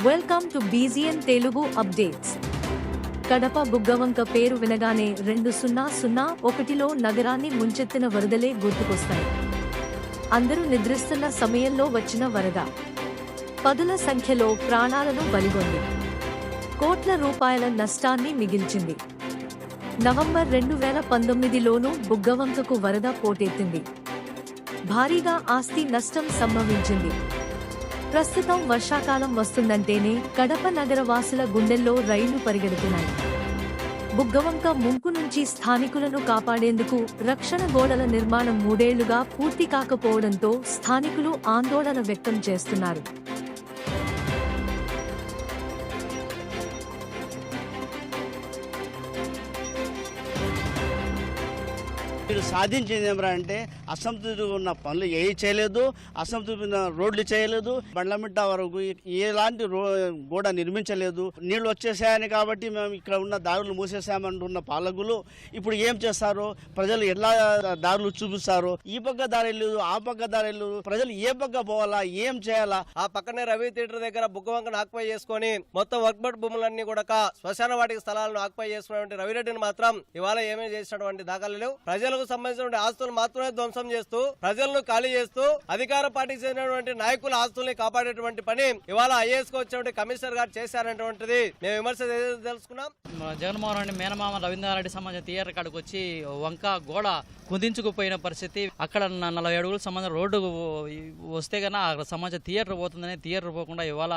Welcome to BZN Telugu updates. Kadapa Buggavanka పేరు వినగానే 2001లో నగరాన్ని ముంచెత్తిన వరదలే గుర్తుకొస్తాయి. అందరూ నిద్రిస్తున్న సమయంలో వచ్చిన వరద పదుల సంఖ్యలో ప్రాణాలను బలిగొంది, కోట్ల రూపాయల నష్టాన్ని మిగిల్చింది. నవంబర్ 2019లోనూ బుగ్గవంకకు వరద పోటెత్తింది. భారీగా ఆస్తి నష్టం సంభవించింది. ప్రస్తుతం వర్షాకాలం వస్తుందంటేనే కడప నగర వాసుల గుండెల్లో రైళ్లు పరిగెడుతున్నాయి. బుగ్గవంక ముంపు నుంచి స్థానికులను కాపాడేందుకు రక్షణ గోడల నిర్మాణం 3 ఏళ్లుగా పూర్తి కాకపోవడంతో స్థానికులు ఆందోళన వ్యక్తం చేస్తున్నారు. వీళ్ళు సాధించింది ఏమరా అంటే అసంతృప్తి ఉన్న పనులు ఏ చేయలేదు, అసంతృప్తి ఉన్న రోడ్లు చేయలేదు, బండ్లమిట్ట వరకు ఎలాంటి గోడ నిర్మించలేదు. నీళ్లు వచ్చేసాయని కాబట్టి మేము ఇక్కడ ఉన్న దారులు మూసేసామంటున్న పాలకులు ఇప్పుడు ఏం చేస్తారు? ప్రజలు ఎలా దారులు చూపిస్తారు? ఈ పక్క దారి లేదు, ఆ పక్క దారి లేదు, ప్రజలు ఏ పక్క పోవాలా, ఏం చేయాలా? ఆ పక్కనే రవి థియేటర్ దగ్గర బుగ్గవంకను ఆక్యుపై చేసుకుని మొత్తం వర్క్బట్ భూములన్నీ కూడా శ్మశాన వాటిక స్థలాలను ఆక్యుపై చేసుకున్నటువంటి రవిరెడ్డిని మాత్రం ఇవాళ ఏమీ చేసినటువంటి దాఖలు లేవు. ప్రజలకు సంబంధించిన ఆస్తులు మాత్రమే ధ్వంసం చేస్తూ ప్రజలను ఖాళీ చేస్తూ అధికార పార్టీకి చెందినటువంటి నాయకుల ఆస్తుల్ని కాపాడేటువంటి పని ఇవాళ ఐఏఎస్ కు వచ్చినటువంటి కమిషనర్ గారు చేశారనేటువంటిది మేము విమర్శ తెలుసుకున్నాం. జగన్మోహన్ రెడ్డి మేనమామ రవీంద్రారెడ్డి సంబంధించిన థియేటర్ కాడికి వచ్చి వంక గోడ కుదించుకుపోయిన పరిస్థితి. అక్కడ 40 అడుగుల సంబంధం రోడ్డు వస్తే కన్నా అక్కడ సంబంధించిన థియేటర్ పోతుందని థియేటర్ పోకుండా ఇవాళ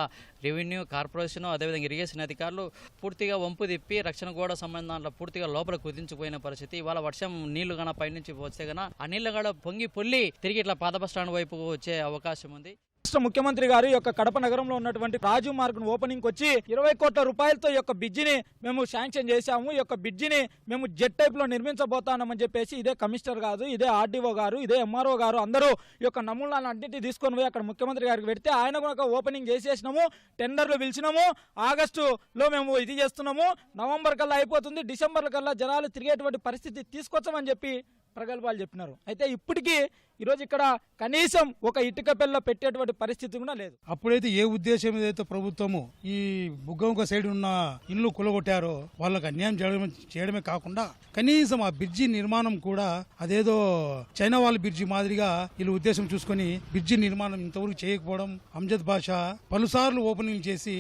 రెవెన్యూ కార్పొరేషన్ అదేవిధంగా ఇరిగేషన్ అధికారులు పూర్తిగా వంపు తిప్పి రక్షణ గోడ సంబంధం దాంట్లో పూర్తిగా లోపల కుదించుకుపోయిన పరిస్థితి. ఇవాళ వర్షం నీళ్లు కన్నా పైనుంచి వస్తే కన్నా ఆ నీళ్లు కూడా పొంగి పొల్లి తిరిగి ఇట్లా పాత బస్ స్టాండ్ వైపు వచ్చే అవకాశం ఉంది. రాష్ట్ర ముఖ్యమంత్రి గారు యొక్క కడప నగరంలో ఉన్నటువంటి రాజు మార్గ్ ఓపెనింగ్ వచ్చి 20 కోట్ల రూపాయలతో ఈ యొక్క బ్రిడ్జిని మేము శాంక్షన్ చేశాము. ఈ యొక్క బ్రిడ్జిని మేము జెట్ టైప్ లో నిర్మించబోతామని చెప్పేసి ఇదే కమిషనర్ గారు, ఇదే ఆర్డీఓ గారు, ఇదే ఎంఆర్ఓ గారు అందరూ ఈ యొక్క నమూనాలను అన్నింటినీ తీసుకొని పోయి అక్కడ ముఖ్యమంత్రి గారికి పెడితే ఆయన కూడా ఓపెనింగ్ చేసేసినాము, టెండర్లు పిలిచినాము, ఆగస్టులో మేము ఇది చేస్తున్నాము, నవంబర్ కల్లా అయిపోతుంది, డిసెంబర్ కల్లా జనాలు తిరిగేటువంటి పరిస్థితి తీసుకొచ్చామని చెప్పి ప్రగల్భాలు చెప్పినారు. అయితే ఇప్పటికీ ఈరోజు ఇక్కడ కనీసం ఒక ఇటుక పిల్ల పెట్టేటువంటి పరిస్థితి కూడా లేదు. అప్పుడైతే ఏ ఉద్దేశం ఏదైతే ప్రభుత్వము ఈ బుగ్గవంక సైడ్ ఉన్న ఇల్లు కులగొట్టారో వాళ్ళకి అన్యాయం చేయడమే కాకుండా కనీసం ఆ బ్రిడ్జి నిర్మాణం కూడా అదేదో చైనా వాళ్ళ బ్రిడ్జి మాదిరిగా వీళ్ళు ఉద్దేశం చూసుకొని బ్రిడ్జి నిర్మాణం ఇంతవరకు చేయకపోవడం, అంజద్ బాషా పలుసార్లు ఓపెనింగ్ చేసి